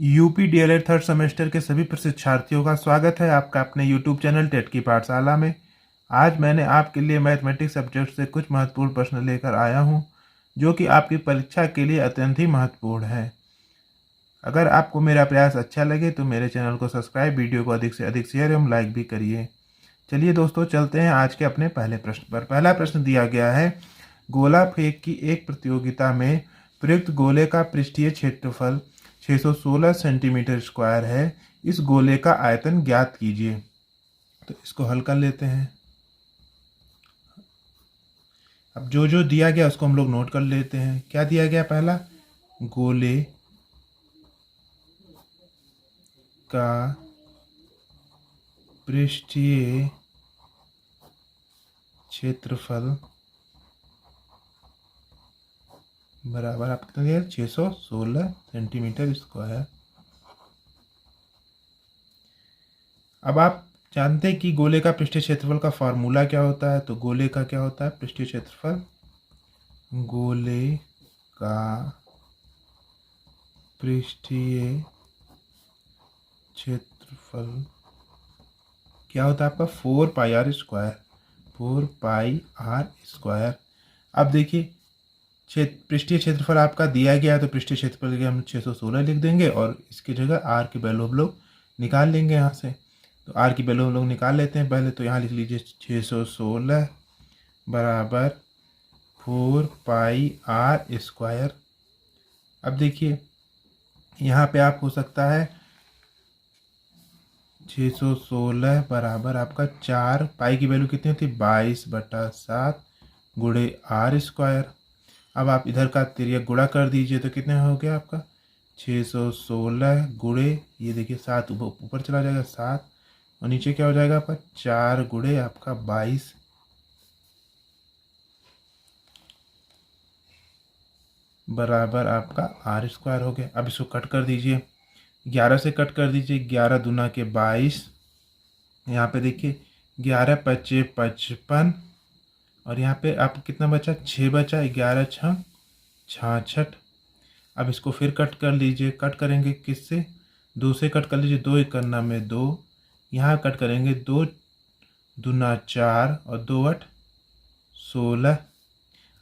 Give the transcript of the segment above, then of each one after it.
UP DElEd third semester के सभी प्रशिक्षार्थियों का स्वागत है आपका अपने यूट्यूब चैनल टेट की पाठशाला में। आज मैंने आपके लिए मैथमेटिक्स सब्जेक्ट से कुछ महत्वपूर्ण प्रश्न लेकर आया हूं, जो कि आपकी परीक्षा के लिए अत्यंत ही महत्वपूर्ण है। अगर आपको मेरा प्रयास अच्छा लगे तो मेरे चैनल को सब्सक्राइब, वीडियो को अधिक से अधिक शेयर एवं लाइक भी करिए। चलिए दोस्तों, चलते हैं आज के अपने पहले प्रश्न पर। पहला प्रश्न दिया गया है, गोला फेंक की एक प्रतियोगिता में प्रयुक्त गोले का पृष्ठीय क्षेत्रफल 616 सेंटीमीटर स्क्वायर है। इस गोले का आयतन ज्ञात कीजिए। तो इसको हल कर लेते हैं। अब जो जो दिया गया उसको हम लोग नोट कर लेते हैं। क्या दिया गया? पहला, गोले का पृष्ठीय क्षेत्रफल बराबर आप कितना दिया? 616 सेंटीमीटर स्क्वायर। अब आप जानते हैं कि गोले का पृष्ठीय क्षेत्रफल का फार्मूला क्या होता है। तो गोले का क्या होता है? पृष्ठीय क्षेत्रफल, गोले का पृष्ठीय क्षेत्रफल क्या होता है आपका? 4 pi r square, 4 pi r square. अब देखिए, पृष्ठीय क्षेत्रफल आपका दिया गया है तो पृष्ठीय क्षेत्रफल के हम 616 लिख देंगे और इसकी जगह आर की वैल्यू हम लोग निकाल लेंगे यहाँ से। तो आर की वैल्यू हम लोग निकाल लेते हैं पहले। तो यहाँ लिख लीजिए 616 बराबर 4 पाई आर स्क्वायर। अब देखिए, यहाँ पे आप हो सकता है 616 बराबर आपका 4 पाई की वैल्यू कितनी होती है? 22/7 गुणे आर स्क्वायर। अब आप इधर का तिर्यक गुणा कर दीजिए तो कितने हो गया आपका? 616 गुणे, ये देखिए 7 ऊपर चला जाएगा 7, और नीचे क्या हो जाएगा आपका? 4 गुणे आपका 22 बराबर आपका आर स्क्वायर हो गया। अब इसको कट कर दीजिए, 11 से कट कर दीजिए, 11 दूना के 22। यहाँ पे देखिए 11 पच्चे 55, और यहाँ पे आप कितना बचा? 6 बचा, 11 6 66। अब इसको फिर कट कर लीजिए। कट करेंगे किससे? 2 से कट कर लीजिए, 2 इकन्ना में 2। यहाँ कट करेंगे 2 दूना 4 और 2 8 16।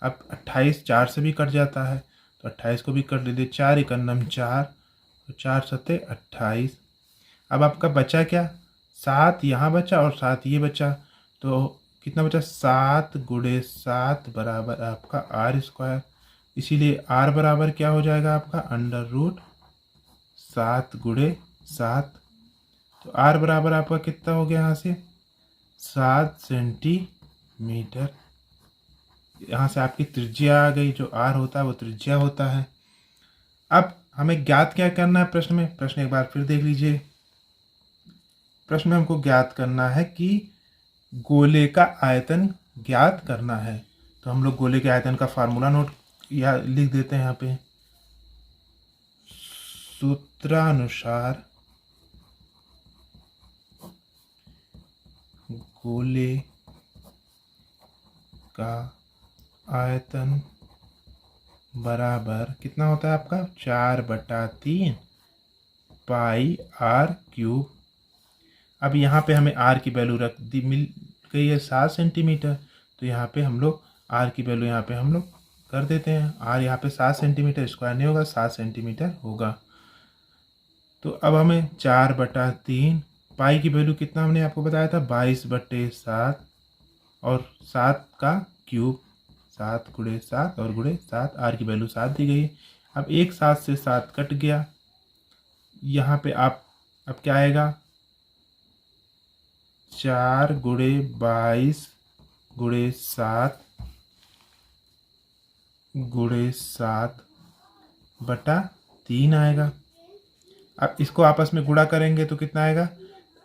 अब 28 4 से भी कट जाता है तो 28 को भी कट लीजिए, 4 इकन्ना में 4 और 4 सत्ते 28। अब आपका बचा क्या? 7 यहाँ बचा और 7 ये बचा, तो कितना बचा? 7 गुणे 7 बराबर आपका आर स्क्वायर। इसीलिए आर बराबर क्या हो जाएगा आपका? √7 गुणे 7। तो आर बराबर आपका कितना हो गया यहाँ से? 7 सेंटीमीटर। यहाँ से आपकी त्रिज्या आ गई। जो आर होता है वो त्रिज्या होता है। अब हमें ज्ञात क्या करना है प्रश्न में? प्रश्न एक बार फिर देख लीजिए। प्रश्न में हमको ज्ञात करना है कि गोले का आयतन ज्ञात करना है। तो हम लोग गोले के आयतन का फार्मूला नोट या लिख देते हैं यहाँ पे। सूत्रानुसार गोले का आयतन बराबर कितना होता है आपका? 4/3 पाई आर क्यूब। अब यहाँ पे हमें आर की वैल्यू रख दी, मिल गई है 7 सेंटीमीटर। तो यहाँ पे हम लोग आर की वैल्यू यहाँ पे हम लोग कर देते हैं। आर यहाँ पे 7 सेंटीमीटर स्क्वायर नहीं होगा, 7 सेंटीमीटर होगा। तो अब हमें 4/3 पाई की वैल्यू कितना हमने आपको बताया था? 22/7 और 7 का क्यूब, 7 गुणे 7 और गुणे 7। आर की वैल्यू 7 दी गई। अब एक 7 से 7 कट गया। यहाँ पे आप अब क्या आएगा? 4 गुणे 22 गुणे 7 गुणे 7/3 आएगा। अब इसको आपस में गुणा करेंगे तो कितना आएगा?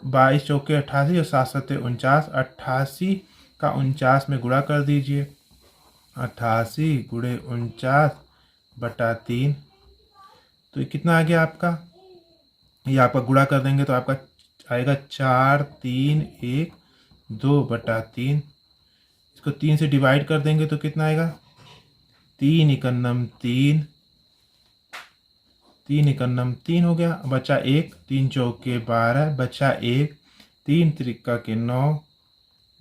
22 चौके 88 और 7 सत्ते 49। 88 का 49 में गुणा कर दीजिए, 88 गुणे 49/3। तो ये कितना आ गया आपका? ये आपका गुणा कर देंगे तो आपका आएगा 4 3 1 2/3। इसको 3 से डिवाइड कर देंगे तो कितना आएगा? 3 × 3 3 एकन्नम 3 हो गया, बचा 1, 3 चौके 12, बचा 1, 3 त्रिका के 9,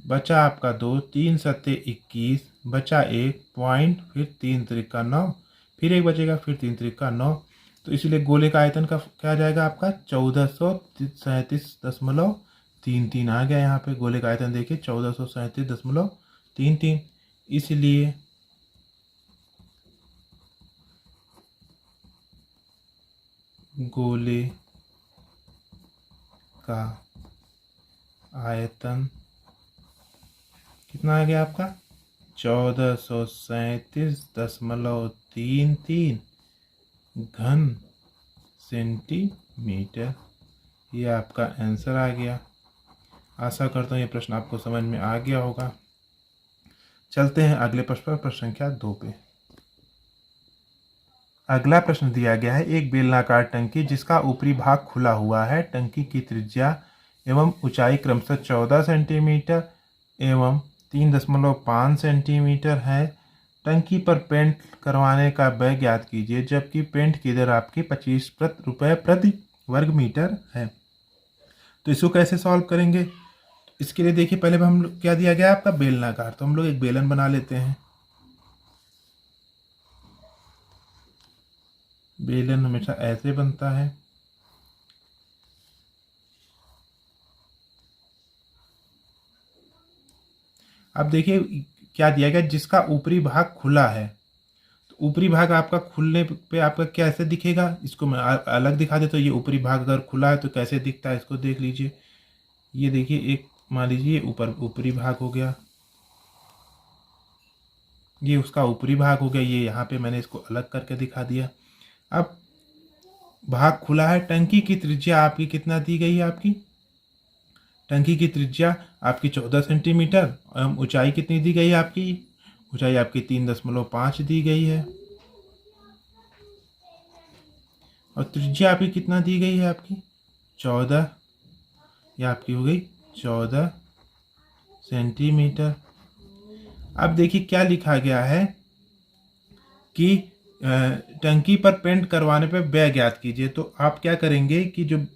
बचा आपका 2, 3 सत्ते 21, बचा 1 पॉइंट, फिर 3 त्रिका 9, फिर एक बचेगा, फिर 3 त्रिका 9। तो इसलिए गोले का आयतन का क्या जाएगा आपका 1437.33 आ गया। यहाँ पे गोले का आयतन देखिए 1437.33। इसलिए गोले का आयतन कितना आ गया आपका 1437.33 घन सेंटीमीटर। ये आपका आंसर आ गया। आशा करता हूँ ये प्रश्न आपको समझ में आ गया होगा। चलते हैं अगले प्रश्न पर, प्रश्न संख्या 2 पे। अगला प्रश्न दिया गया है, एक बेलनाकार टंकी जिसका ऊपरी भाग खुला हुआ है, टंकी की त्रिज्या एवं ऊंचाई क्रमशः 14 सेंटीमीटर एवं 3.5 सेंटीमीटर है। टंकी पर पेंट करवाने का व्यय ज्ञात कीजिए, जबकि पेंट की दर आपकी 25 रुपये प्रति वर्ग मीटर है। तो इसको कैसे सॉल्व करेंगे? इसके लिए देखिए, पहले हम क्या दिया गया आपका बेलनाकार, तो हम लोग एक बेलन बना लेते हैं। बेलन हमेशा ऐसे बनता है। अब देखिए क्या दिया गया, जिसका ऊपरी भाग खुला है। तो ऊपरी भाग आपका खुलने पे आपका कैसे दिखेगा, इसको मैं अलग दिखा देता हूँ। ये ऊपरी भाग अगर खुला है तो कैसे दिखता है, इसको देख लीजिए। ये देखिए, एक मान लीजिए ऊपरी भाग हो गया, ये उसका ऊपरी भाग हो गया। ये यहाँ पे मैंने इसको अलग करके दिखा दिया। अब भाग खुला है, टंकी की त्रिज्या आपकी कितना दी गई है, आपकी टंकी की त्रिज्या आपकी 14 सेंटीमीटर एवं ऊंचाई कितनी दी गई है, आपकी ऊंचाई आपकी 3.5 दी गई है। और त्रिज्या आपकी कितना दी गई है, आपकी 14, यह आपकी हो गई 14 सेंटीमीटर। अब देखिए क्या लिखा गया है कि टंकी पर पेंट करवाने पर व्यय ज्ञात कीजिए। तो आप क्या करेंगे कि जो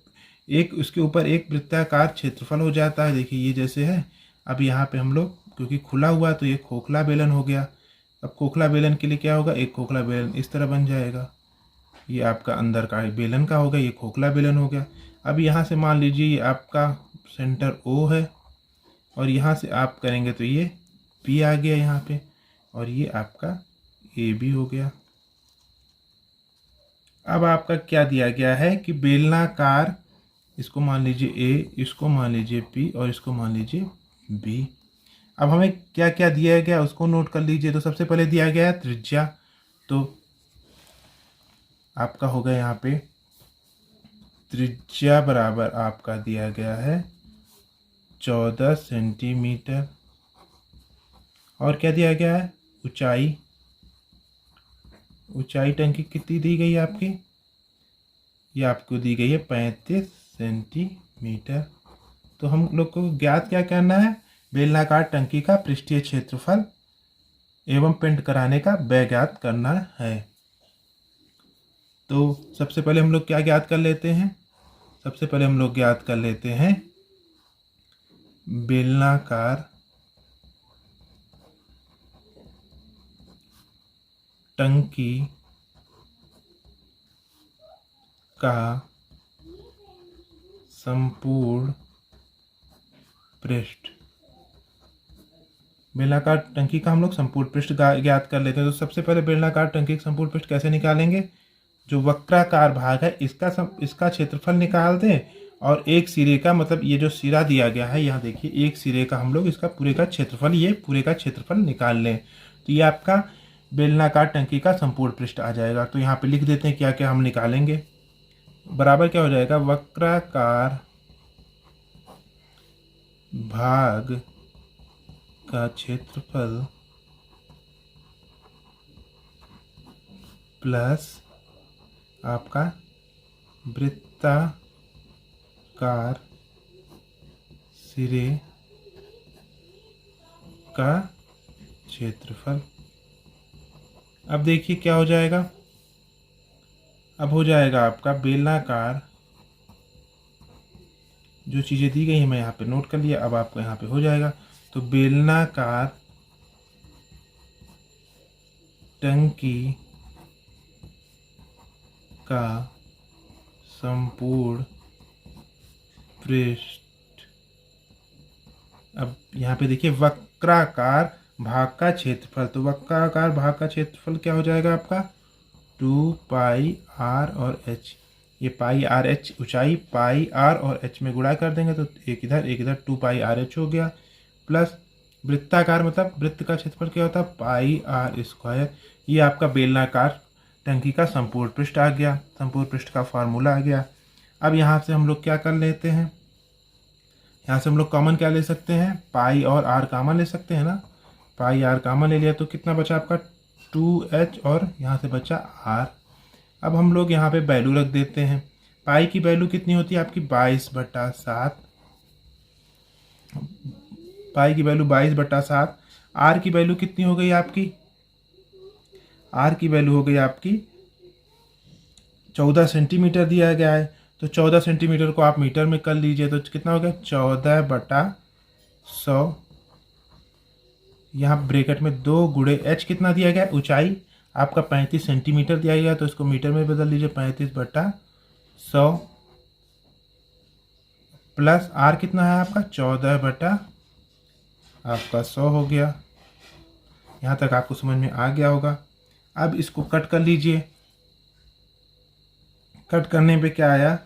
एक उसके ऊपर एक वृत्ताकार क्षेत्रफल हो जाता है। देखिए ये जैसे है, अब यहाँ पे हम लोग क्योंकि खुला हुआ तो ये खोखला बेलन हो गया। अब खोखला बेलन के लिए क्या होगा, एक खोखला बेलन इस तरह बन जाएगा। ये आपका अंदर का बेलन का हो गया, ये खोखला बेलन हो गया। अब यहाँ से मान लीजिए ये आपका सेंटर O है, और यहाँ से आप करेंगे तो ये P आ गया यहाँ पे, और ये आपका AB हो गया। अब आपका क्या दिया गया है कि बेलनाकार, इसको मान लीजिए A, इसको मान लीजिए P और इसको मान लीजिए B। अब हमें क्या क्या दिया गया उसको नोट कर लीजिए। तो सबसे पहले दिया गया है त्रिज्या, तो आपका होगा यहाँ पे त्रिज्या बराबर आपका दिया गया है 14 सेंटीमीटर। और क्या दिया गया है, ऊंचाई, ऊंचाई टंकी कितनी दी गई है आपकी, ये आपको दी गई है 35 सेंटीमीटर। तो हम लोग को ज्ञात क्या करना है, बेलनाकार टंकी का पृष्ठीय क्षेत्रफल एवं पेंट कराने का व्यय ज्ञात करना है। तो सबसे पहले हम लोग क्या ज्ञात कर लेते हैं, सबसे पहले हम लोग ज्ञात कर लेते हैं बेलनाकार टंकी का संपूर्ण पृष्ठ। बेलनाकार टंकी का हम लोग संपूर्ण पृष्ठ ज्ञात कर लेते हैं। तो सबसे पहले बेलनाकार टंकी का संपूर्ण पृष्ठ कैसे निकालेंगे, जो वक्राकार भाग है इसका क्षेत्रफल निकाल दें, और एक सिरे का, मतलब ये जो सिरा दिया गया है यहाँ देखिए, एक सिरे का हम लोग इसका पूरे का क्षेत्रफल, ये पूरे का क्षेत्रफल निकाल लें। तो ये आपका बेलनाकार टंकी का संपूर्ण पृष्ठ आ जाएगा। तो यहाँ पे लिख देते हैं क्या क्या हम निकालेंगे। बराबर क्या हो जाएगा, वक्राकार भाग का क्षेत्रफल प्लस आपका वृत्ताकार सिरे का क्षेत्रफल। अब देखिए क्या हो जाएगा, अब हो जाएगा आपका बेलनाकार, जो चीज़ें दी गई हैं मैं यहाँ पे नोट कर लिया, अब आपको यहाँ पे हो जाएगा। तो बेलनाकार टंकी का संपूर्ण पृष्ठ, अब यहाँ पे देखिए वक्राकार भाग का क्षेत्रफल, तो वक्राकार भाग का क्षेत्रफल क्या हो जाएगा आपका 2πr और h। ये पाई आर एच ऊंचाई, पाई आर और एच में गुणा कर देंगे तो एक इधर 2πr h हो गया, प्लस वृत्ताकार मतलब वृत्त का क्षेत्रफल क्या होता है पाई आर स्क्वायर। ये आपका बेलनाकार टंकी का संपूर्ण पृष्ठ आ गया, संपूर्ण पृष्ठ का फार्मूला आ गया। अब यहाँ से हम लोग क्या कर लेते हैं, यहाँ से हम लोग कॉमन क्या ले सकते हैं, पाई और आर कॉमन ले सकते हैं ना। पाई आर कॉमन ले लिया तो कितना बचा आपका 2h और यहाँ से बचा r। अब हम लोग यहाँ पे वैल्यू रख देते हैं। पाई की वैल्यू कितनी होती है आपकी 22/7, पाई की वैल्यू 22/7। आर की वैल्यू कितनी हो गई आपकी, आर की वैल्यू हो गई आपकी 14 सेंटीमीटर दिया गया है, तो 14 सेंटीमीटर को आप मीटर में कर लीजिए तो कितना हो गया 14/100। यहाँ ब्रैकेट में 2 गुणे h कितना दिया गया, ऊंचाई आपका 35 सेंटीमीटर दिया गया, तो इसको मीटर में बदल लीजिए 35/100, प्लस r कितना है आपका 14/100 हो गया। यहाँ तक आपको समझ में आ गया होगा। अब इसको कट कर लीजिए, कट करने पे क्या आया,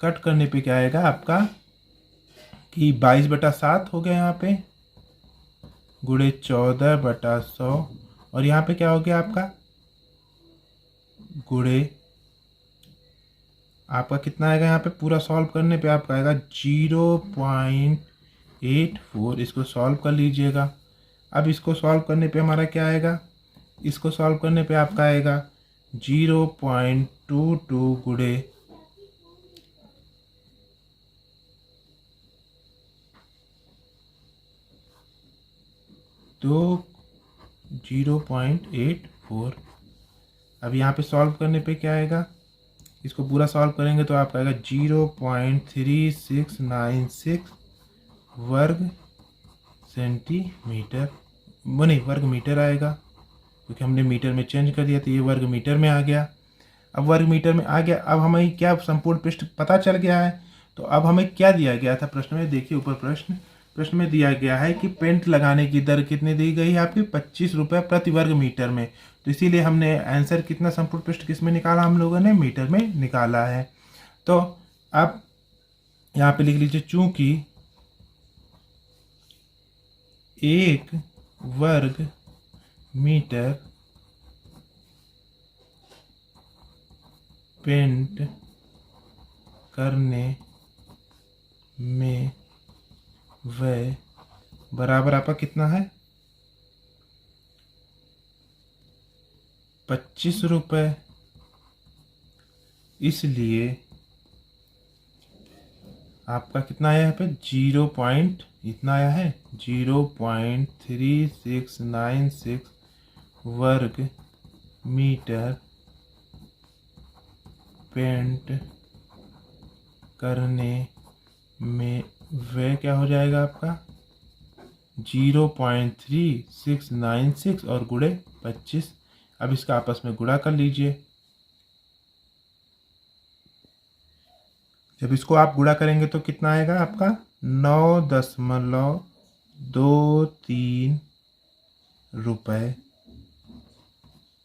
कट करने पे क्या आएगा आपका कि 22/7 हो गया यहाँ पे, गुणे 14/100, और यहाँ पे क्या हो गया आपका गुणे, आपका कितना आएगा यहाँ पे पूरा सॉल्व करने पे आपका आएगा 0.84। इसको सॉल्व कर लीजिएगा। अब इसको सॉल्व करने पे हमारा क्या आएगा, इसको सॉल्व करने पे आपका आएगा 0.22 गुणे 0.84। अब यहाँ पे सॉल्व करने पे क्या आएगा, इसको पूरा सॉल्व करेंगे तो आपका आएगा 0.3696 वर्ग सेंटीमीटर, नहीं वर्ग मीटर आएगा, क्योंकि हमने मीटर में चेंज कर दिया तो ये वर्ग मीटर में आ गया। अब वर्ग मीटर में आ गया, अब हमें क्या संपूर्ण पृष्ठ पता चल गया है। तो अब हमें क्या दिया गया था प्रश्न में, देखिए ऊपर प्रश्न में दिया गया है कि पेंट लगाने की दर कितनी दी गई है आपकी 25 रुपये प्रति वर्ग मीटर में। तो इसीलिए हमने आंसर कितना संपूर्ण पृष्ठ किस में निकाला, हम लोगों ने मीटर में निकाला है। तो अब यहाँ पे लिख लीजिए, चूंकि 1 वर्ग मीटर पेंट करने में व्यय बराबर आपका कितना है 25 रुपये, इसलिए आपका कितना आया यहाँ पे इतना आया है 0.3696 वर्ग मीटर पेंट करने में व्यय क्या हो जाएगा आपका 0.3696 और गुणे 25। अब इसका आपस में गुणा कर लीजिए। जब इसको आप गुणा करेंगे तो कितना आएगा आपका 9.23 रुपये।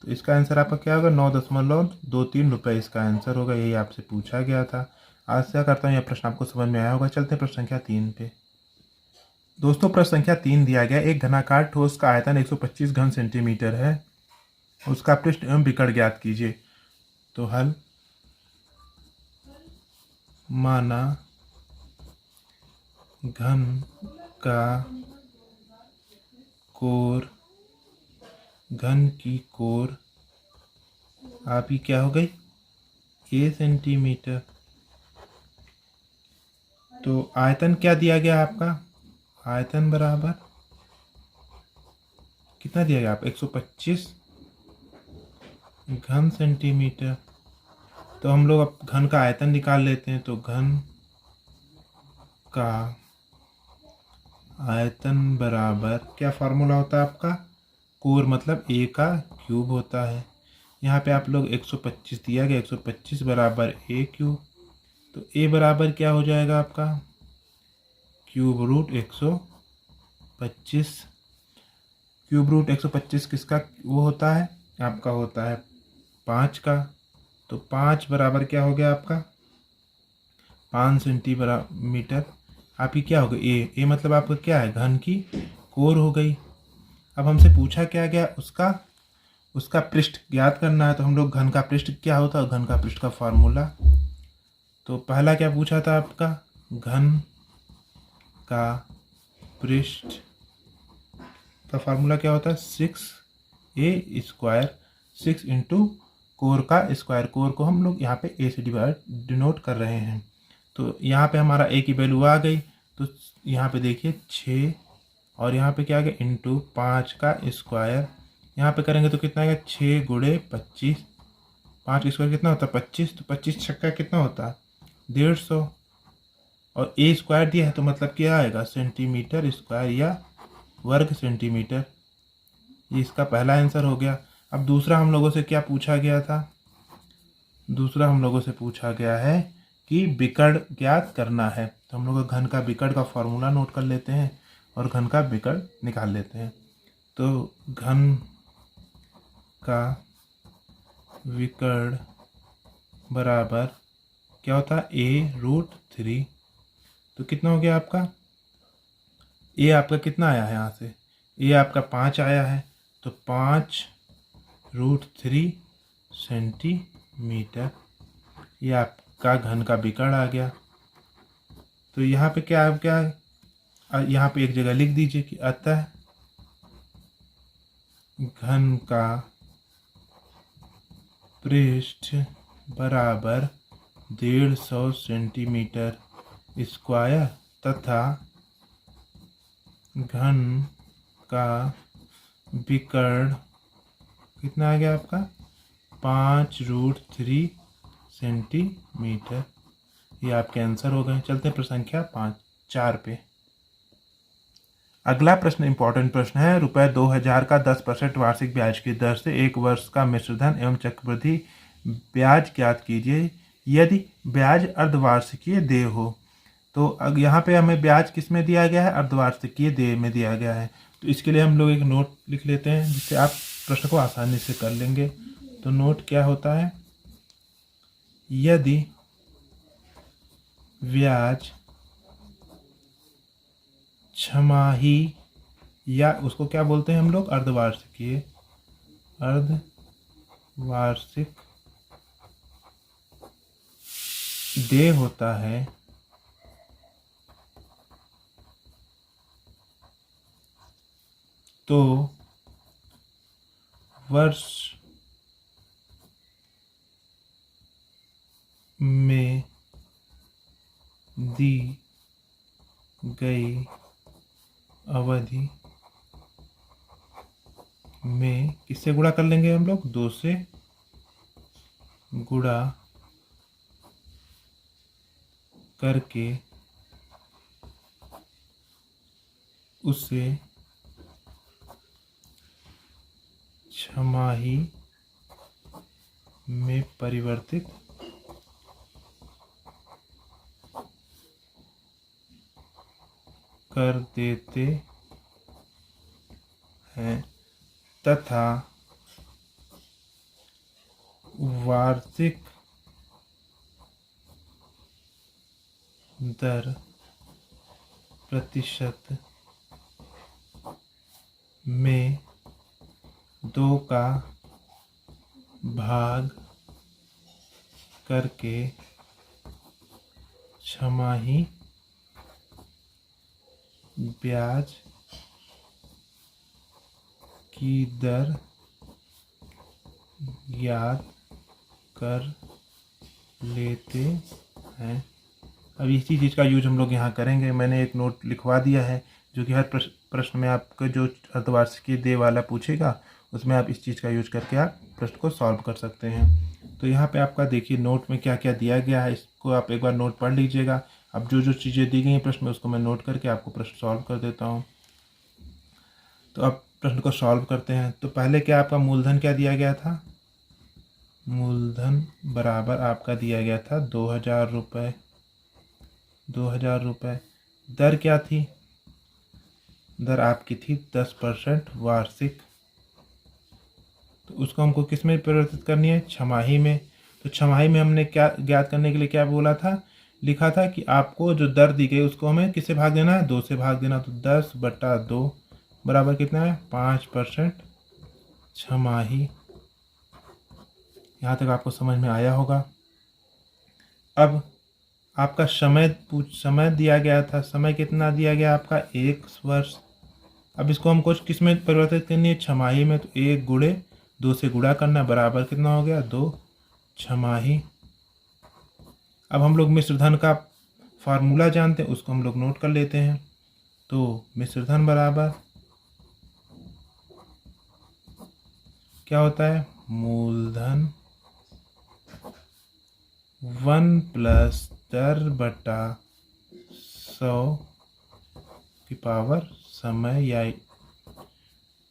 तो इसका आंसर आपका क्या होगा 9.23 रुपये इसका आंसर होगा, यही आपसे पूछा गया था। आशा करता हूँ यह प्रश्न आपको समझ में आया होगा। चलते हैं प्रश्न संख्या 3 पे। दोस्तों प्रश्न संख्या 3 दिया गया, एक घनाकार ठोस का आयतन 125 घन सेंटीमीटर है, उसका पृष्ठ एवं विकर्ण ज्ञात कीजिए। तो हल, माना घन का कोर, घन की कोर आपकी क्या हो गई a सेंटीमीटर। तो आयतन क्या दिया गया आपका, आयतन बराबर कितना दिया गया आप 125 घन सेंटीमीटर। तो हम लोग अब घन का आयतन निकाल लेते हैं। तो घन का आयतन बराबर क्या फार्मूला होता है आपका, कोर मतलब ए का क्यूब होता है। यहाँ पे आप लोग 125 दिया गया, 125 बराबर ए क्यूब। तो ए बराबर क्या हो जाएगा आपका, क्यूब रूट 125। क्यूब रूट 125 किसका वो होता है, आपका होता है 5 का। तो 5 बराबर क्या हो गया आपका 5 सेंटीमीटर। आपकी क्या हो गई ए मतलब आपका क्या है, घन की कोर हो गई। अब हमसे पूछा क्या गया, उसका पृष्ठ ज्ञात करना है। तो हम लोग घन का पृष्ठ क्या होता है, घन का पृष्ठ का फार्मूला। तो पहला क्या पूछा था आपका, घन का पृष्ठ का फार्मूला क्या होता है 6a²। 6 इंटू कोर का स्क्वायर, कोर को हम लोग यहाँ पे ए से डिनोट कर रहे हैं। तो यहाँ पे हमारा ए की वैल्यू आ गई। तो यहाँ पे देखिए 6 और यहाँ पे क्या आ गया इंटू 5 का स्क्वायर। यहाँ पे करेंगे तो कितना आएगा 6 गुणे 25। 5 का स्क्वायर कितना होता है 25। तो 25 छक्का कितना होता है 150। और ए स्क्वायर दिया है तो मतलब क्या आएगा सेंटीमीटर स्क्वायर या वर्ग सेंटीमीटर। ये इसका पहला आंसर हो गया। अब दूसरा हम लोगों से क्या पूछा गया था, दूसरा हम लोगों से पूछा गया है कि विकर्ण ज्ञात करना है। तो हम लोग घन का विकर्ण का फॉर्मूला नोट कर लेते हैं और घन का विकर्ण निकाल लेते हैं। तो घन का विकर्ण बराबर क्या होता है a√3। तो कितना हो गया आपका, ए आपका कितना आया है, यहाँ से ए आपका 5 आया है। तो 5√3 सेंटीमीटर ये आपका घन का विकर्ण आ गया। तो यहाँ पे क्या यहाँ पे एक जगह लिख दीजिए कि अतः घन का पृष्ठ बराबर 150 सेंटीमीटर स्क्वायर तथा घन का विकर्ण कितना आ गया आपका 5√3 सेंटीमीटर। ये आपके आंसर हो गए। चलते हैं प्रश्न संख्या 4 पे। अगला प्रश्न इंपॉर्टेंट प्रश्न है। ₹2000 का 10% वार्षिक ब्याज की दर से 1 वर्ष का मिश्रधन एवं चक्रवृद्धि ब्याज ज्ञात कीजिए यदि ब्याज अर्धवार्षिकीय देय हो। तो अब यहाँ पे हमें ब्याज किस में दिया गया है, अर्धवार्षिकीय देय में दिया गया है। तो इसके लिए हम लोग एक नोट लिख लेते हैं जिससे आप प्रश्न को आसानी से कर लेंगे। तो नोट क्या होता है, यदि ब्याज छमाही या उसको क्या बोलते हैं हम लोग अर्धवार्षिकीय, अर्धवार्षिक देय होता है तो वर्ष में दी गई अवधि में किससे गुणा कर लेंगे हम लोग, 2 से गुणा करके उसे छमाही में परिवर्तित कर देते हैं तथा वार्षिक दर प्रतिशत में 2 का भाग करके छमाही ब्याज की दर ज्ञात कर लेते हैं। अब इसी चीज़ का यूज हम लोग यहाँ करेंगे। मैंने एक नोट लिखवा दिया है जो कि हर प्रश्न में आपको जो अर्धवार्षिकी दे वाला पूछेगा उसमें आप इस चीज़ का यूज करके आप प्रश्न को सॉल्व कर सकते हैं। तो यहाँ पे आपका देखिए नोट में क्या क्या दिया गया है, इसको आप एक बार नोट पढ़ लीजिएगा। अब जो जो चीज़ें दी गई हैं प्रश्न में उसको मैं नोट करके आपको प्रश्न सॉल्व कर देता हूँ। तो अब प्रश्न को सॉल्व करते हैं। तो पहले क्या आपका मूलधन क्या दिया गया था, मूलधन बराबर आपका दिया गया था 2000 रुपये, 2000 रुपये। दर क्या थी, दर आपकी थी 10% वार्षिक। तो उसको हमको किस में परिवर्तित करनी है, छमाही में। तो छमाही में हमने क्या ज्ञात करने के लिए क्या बोला था, लिखा था कि आपको जो दर दी गई उसको हमें किससे भाग देना है, 2 से भाग देना। तो 10/2 बराबर कितना है, 5% छमाही। यहाँ तक आपको समझ में आया होगा। अब आपका समय दिया गया था, समय कितना दिया गया आपका, 1 वर्ष। अब इसको हमको किस में परिवर्तित करनी है, छमाही में। तो 1 गुणे 2 से गुणा करना, बराबर कितना हो गया, 2 छमाही। अब हम लोग मिश्र धन का फार्मूला जानते हैं, उसको हम लोग नोट कर लेते हैं। तो मिश्र धन बराबर क्या होता है, मूलधन 1 प्लस दर बटा 100 की पावर समय, या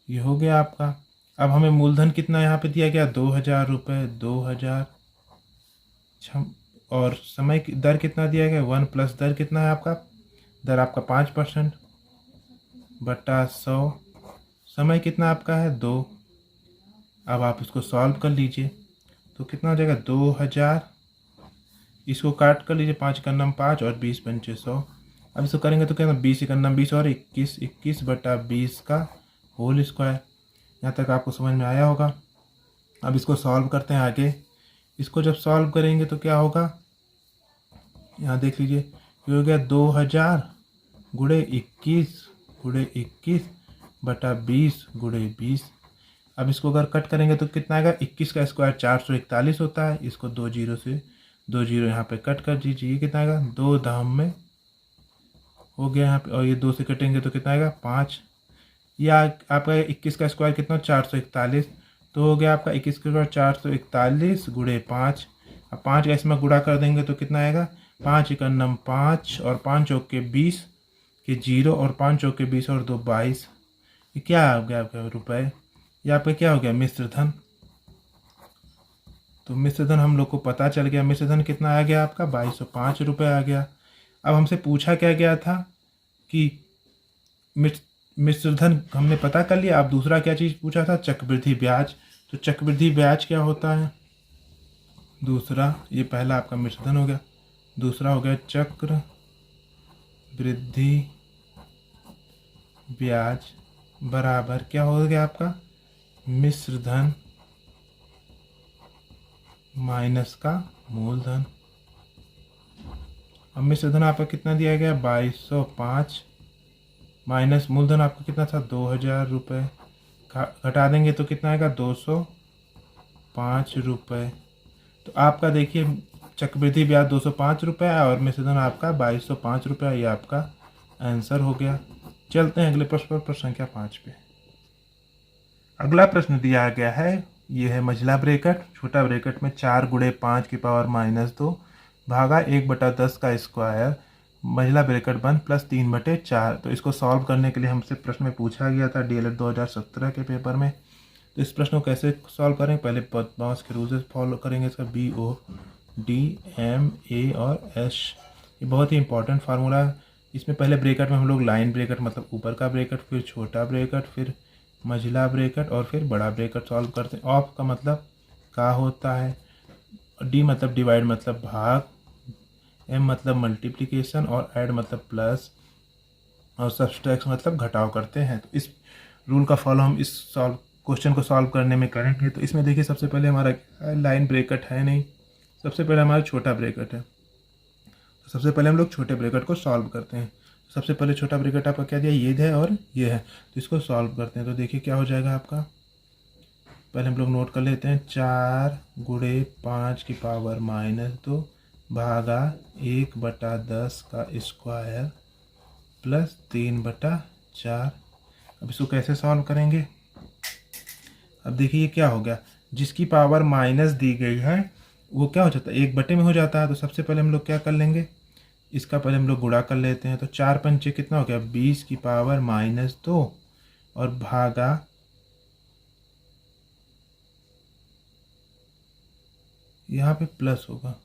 ये हो गया आपका। अब हमें मूलधन कितना यहाँ पे दिया गया, 2000 रुपये, 2000 और समय की दर कितना दिया गया, 1 प्लस दर कितना है आपका, दर आपका 5% बटा 100, समय कितना आपका है 2। अब आप इसको सॉल्व कर लीजिए तो कितना हो जाएगा, 2000, इसको काट कर लीजिए, 5 का नम 5 और 20 पंचे 100। अब इसको करेंगे तो क्या, 20 का नम 20 और 21, 21/20 का होल स्क्वायर। यहाँ तक आपको समझ में आया होगा। अब इसको सॉल्व करते हैं आगे। इसको जब सॉल्व करेंगे तो क्या होगा, यहाँ देख लीजिए, ये हो गया 2000 गुणे 21/20 अब इसको अगर कट करेंगे तो कितना आएगा, 21 का स्क्वायर 441 होता है। इसको 2 जीरो से 2 जीरो यहाँ पे कट कर दीजिए, ये कितना आएगा, 2 धाम में हो गया यहाँ पे, और ये 2 से कटेंगे तो कितना आएगा, 5। या आपका 21 का स्क्वायर कितना, 441, तो हो गया आपका 21 का स्क्वायर 441 गुणे 5। अब 5 का इसमें गुणा कर देंगे तो कितना आएगा, 5 × 9 5 और 5 चौके 20 के 0 और 5 चौके 20 और 2 22। ये क्या आ गया आपका रुपए, ये आपका क्या हो गया, मिश्र धन। तो मिश्र धन हम लोग को पता चल गया, मिश्र धन कितना आ गया आपका, 2205 रुपये आ गया। अब हमसे पूछा क्या गया था कि मिश्र धन हमने पता कर लिया। अब दूसरा क्या चीज़ पूछा था, चक्रवृद्धि ब्याज। तो चक्रवृद्धि ब्याज क्या होता है, दूसरा, ये पहला आपका मिश्र धन हो गया, दूसरा हो गया चक्र वृद्धि ब्याज बराबर क्या हो गया आपका, मिश्र धन माइनस का मूलधन। अब मिश्र धन आपका कितना दिया गया, 2205 माइनस मूलधन आपका कितना था, 2000 रुपये। घटा देंगे तो कितना आएगा, 205 रुपये। तो आपका देखिए चक्रवृद्धि ब्याज 205 रुपये और मिश्र धन आपका 2205 रुपये, ये आपका आंसर हो गया। चलते हैं अगले प्रश्न पर, प्रश्न संख्या 5 पे। अगला प्रश्न दिया गया है, ये है मझला ब्रैकेट, छोटा ब्रैकेट में 4 गुणे 5 की पावर -2 भागा 1/10 का स्क्वायर, मझला ब्रैकेट बंद प्लस 3/4। तो इसको सॉल्व करने के लिए हमसे प्रश्न में पूछा गया था DLED 2017 के पेपर में। तो इस प्रश्न को कैसे सॉल्व करें, पहले पदमाश के रूल से फॉलो करेंगे। इसका BOD और S, ये बहुत ही इंपॉर्टेंट फार्मूला है। इसमें पहले ब्रैकेट में हम लोग लाइन ब्रैकेट मतलब ऊपर का ब्रैकेट, फिर छोटा ब्रैकेट, फिर मझला ब्रैकेट और फिर बड़ा ब्रैकेट सॉल्व करते हैं। ऑफ का मतलब का होता है, D मतलब डिवाइड मतलब भाग, M मतलब मल्टीप्लिकेशन और ऐड मतलब प्लस, और सब्सट्रैक्ट मतलब घटाव करते हैं। तो इस रूल का फॉलो हम इस क्वेश्चन को सॉल्व करने में करेंगे। तो इसमें देखिए सबसे पहले हमारा लाइन ब्रैकेट है नहीं, सबसे पहले हमारा छोटा ब्रैकेट है। तो सबसे पहले हम लोग छोटे ब्रैकेट को सॉल्व करते हैं। सबसे पहले छोटा ब्रैकेट आपका क्या दिया, ये है और ये है, तो इसको सॉल्व करते हैं। तो देखिए क्या हो जाएगा आपका, पहले हम लोग नोट कर लेते हैं, 4 गुणे 5 की पावर -2 भागा 1/10 का स्क्वायर प्लस 3/4। अब इसको कैसे सॉल्व करेंगे? अब देखिए ये क्या हो गया, जिसकी पावर माइनस दी गई है वो क्या हो जाता है, 1 बटे में हो जाता है। तो सबसे पहले हम लोग क्या कर लेंगे, इसका पहले हम लोग गुणा कर लेते हैं। तो 4×5 कितना हो गया, 20 की पावर -2 और भागा यहाँ पे प्लस होगा।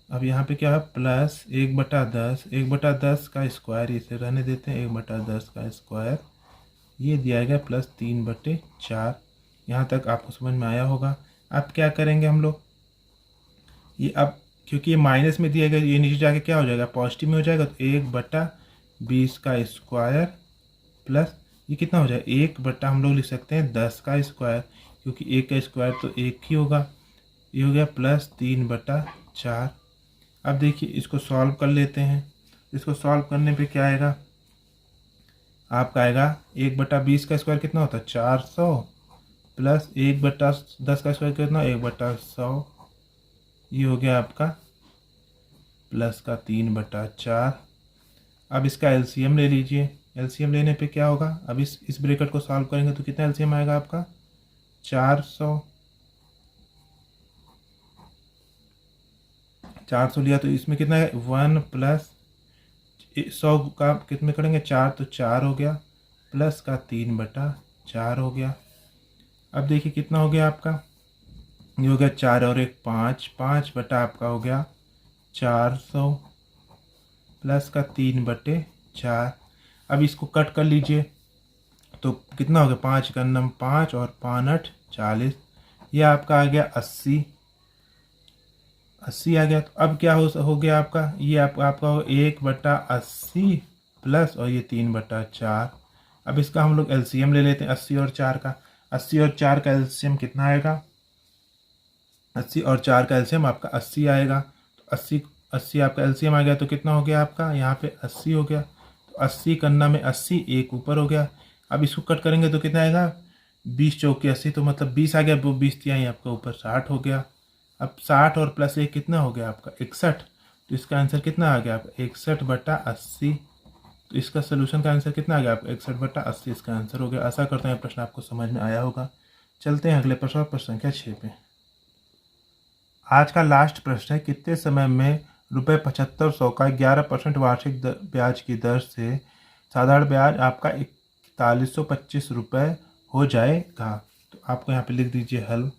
अब यहाँ पे क्या है, प्लस 1/10, 1/10 का स्क्वायर, इसे रहने देते हैं, 1/10 का स्क्वायर, ये दिया गया प्लस 3/4। यहाँ तक आपको समझ में आया होगा। अब क्या करेंगे हम लोग, ये अब क्योंकि ये माइनस में दिया गया, ये नीचे जाके क्या हो जाएगा, पॉजिटिव में हो जाएगा। तो 1/20 का स्क्वायर प्लस ये कितना हो जाएगा, 1 हम लोग लिख सकते हैं 10 का स्क्वायर, क्योंकि 1 का स्क्वायर तो 1 ही होगा। ये हो गया प्लस 3/4। अब देखिए इसको सॉल्व कर लेते हैं। इसको सॉल्व करने पे क्या आएगा, आपका आएगा 1/20 का स्क्वायर कितना होता है, 400 प्लस 1/10 का स्क्वायर कितना, 1/100। ये हो गया आपका प्लस का 3/4। अब इसका एलसीएम ले लीजिए। एलसीएम लेने पे क्या होगा, अब इस ब्रैकेट को सॉल्व करेंगे तो कितना एलसीएम आएगा आपका, 400 लिया तो इसमें कितना है, 1 प्लस 100 का कितने करेंगे, 4, तो 4 हो गया प्लस का 3/4 हो गया। अब देखिए कितना हो गया आपका, ये हो गया 4 और 1 5, 5 आपका हो गया 400 प्लस का 3/4। अब इसको कट कर लीजिए तो कितना हो गया, 5 का 9 5 और 5 40, ये आपका आ गया 80 आ गया। तो अब क्या हो गया आपका, ये आपका हो 1/80 प्लस और ये 3/4। अब इसका हम लोग एलसीएम ले लेते हैं 80 और 4 का। 80 और 4 का एलसीएम कितना आएगा, 80 और 4 का एलसीएम आपका 80 आएगा। तो 80 आपका एलसीएम आ गया तो कितना हो गया आपका, यहाँ पे 80 हो गया। तो 80 करना में 80, एक ऊपर हो गया। अब इसको कट करेंगे तो कितना आएगा, 20 चौके 80, तो मतलब 20 आ गया, वो 20 तिहाई आपका ऊपर 60 हो गया। अब 60 और प्लस 1 कितना हो गया आपका, 61। तो इसका आंसर कितना आ गया आपका, 61/80। तो इसका सोल्यूशन का आंसर कितना आ गया आपका, 61/80 इसका आंसर हो गया। आशा करते हैं प्रश्न आपको समझ में आया होगा। चलते हैं अगले प्रश्न, प्रश्न संख्या 6 पे। आज का लास्ट प्रश्न है, कितने समय में ₹7500 का 11% वार्षिक ब्याज की दर से साधारण ब्याज आपका 4125 रुपये हो जाएगा। तो आपको यहाँ पे लिख दीजिए हल।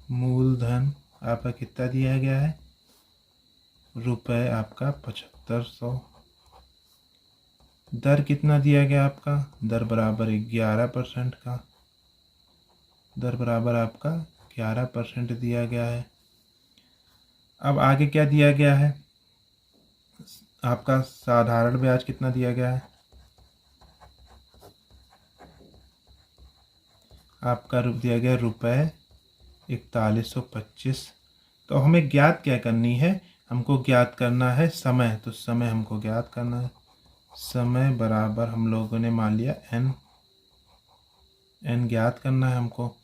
मूलधन आपका कितना दिया गया है, रुपये आपका 7500। दर कितना दिया गया आपका, दर बराबर 11% का, दर बराबर आपका 11% दिया गया है। अब आगे क्या दिया गया है, आपका साधारण ब्याज कितना दिया गया है, आपका दिया गया रुपये 4125। तो हमें ज्ञात क्या करनी है, हमको ज्ञात करना है समय। तो समय हमको ज्ञात करना है, समय बराबर हम लोगों ने मान लिया n ज्ञात करना है हमको।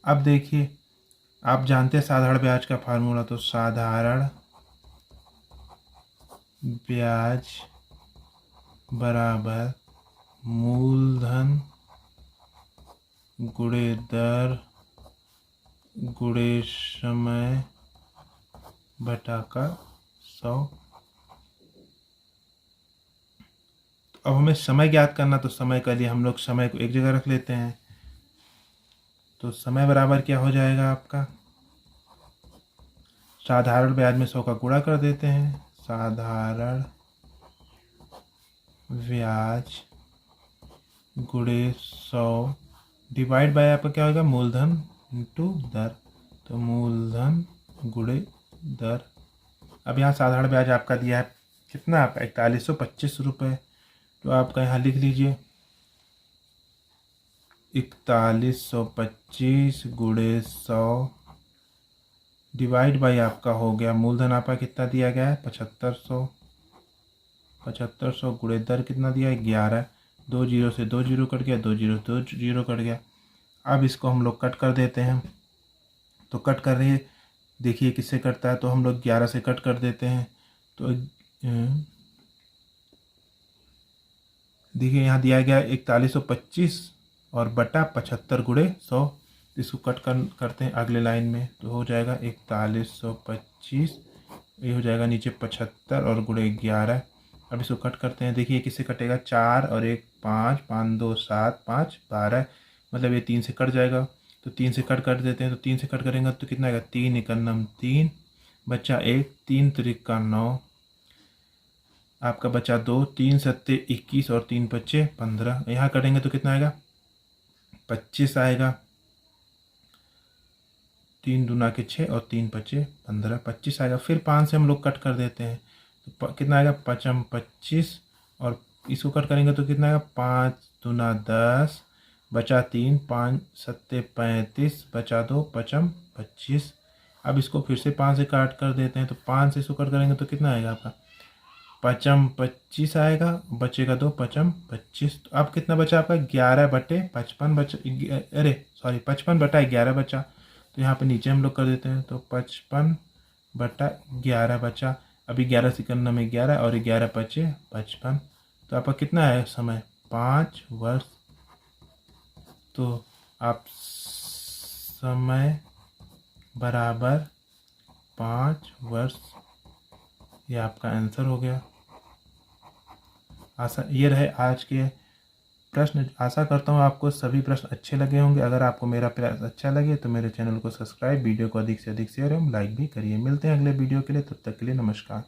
अब देखिए आप जानते हैं साधारण ब्याज का फार्मूला, तो साधारण ब्याज बराबर मूलधन गुणे दर गुणे समय बटा का 100। तो अब हमें समय ज्ञात करना, तो समय के लिए हम लोग समय को एक जगह रख लेते हैं। तो समय बराबर क्या हो जाएगा आपका, साधारण ब्याज में 100 का गुणा कर देते हैं, साधारण ब्याज गुणे 100 डिवाइड बाय आपका क्या होगा, मूलधन इंटू दर। तो मूलधन गुणे दर। अब यहाँ साधारण ब्याज आपका दिया है कितना, आपका 4125 रुपये। तो आपका यहाँ लिख लीजिए 4125 गुणे 100 डिवाइड बाई आपका हो गया मूलधन आपका कितना दिया गया है, 7500। 7500 गुणे दर कितना दिया है, 11। 2 जीरो से 2 जीरो कट गया, 2 जीरो 2 जीरो कट गया। अब इसको हम लोग कट कर देते हैं। तो कट कर रही है, देखिए किससे कटता है, तो हम लोग 11 से कट कर देते हैं। तो देखिए यहाँ दिया गया 4125 और बटा 75 गुणे 100। इसको कट करते हैं अगले लाइन में, तो हो जाएगा 4125, ये हो जाएगा नीचे 75 और गुणे 11। अब इसको कट करते हैं, देखिए किससे कटेगा, 4 और 1 5, 5 2 7, 5 12, मतलब ये 3 से कट जाएगा। तो 3 से कट कर देते हैं, तो 3 से कट करेंगे तो कितना आएगा, 3 एकम 3, बच्चा 1, 3 त्रिका 9, आपका बचा 2, 3 सत्ते 21 और 3 पच्चे 15। यहाँ कटेंगे तो कितना आएगा, 25 आएगा, 3 दूना के 6 और 3 पच्चे 15, 25 आएगा। फिर 5 से हम लोग कट कर देते हैं, तो कितना आएगा, 5 25, और इसको कट करेंगे तो कितना आएगा, 5 दूना 10, बचा 3, 5 सत्ते 35, बचा 2, 5 25। अब इसको फिर से 5 से काट कर देते हैं, तो 5 से इसको कट करेंगे तो कितना आएगा आपका, 5 25 आएगा, बचेगा 2, 5 25। तो अब कितना बचा आपका, 11/55 बचा, अरे सॉरी 55/11 बचा। तो यहाँ पे नीचे हम लोग कर देते हैं, तो 55/11 बचा। अभी 11 सेकंड में 11 और 11 पचे 55। तो आपका कितना है समय, 5 वर्ष। तो आप समय बराबर 5 वर्ष, ये आपका आंसर हो गया। ये रहे आज के प्रश्न। आशा करता हूँ आपको सभी प्रश्न अच्छे लगे होंगे। अगर आपको मेरा प्रयास अच्छा लगे तो मेरे चैनल को सब्सक्राइब, वीडियो को अधिक से अधिक शेयर एवं लाइक भी करिए। मिलते हैं अगले वीडियो के लिए, तब तक के लिए नमस्कार।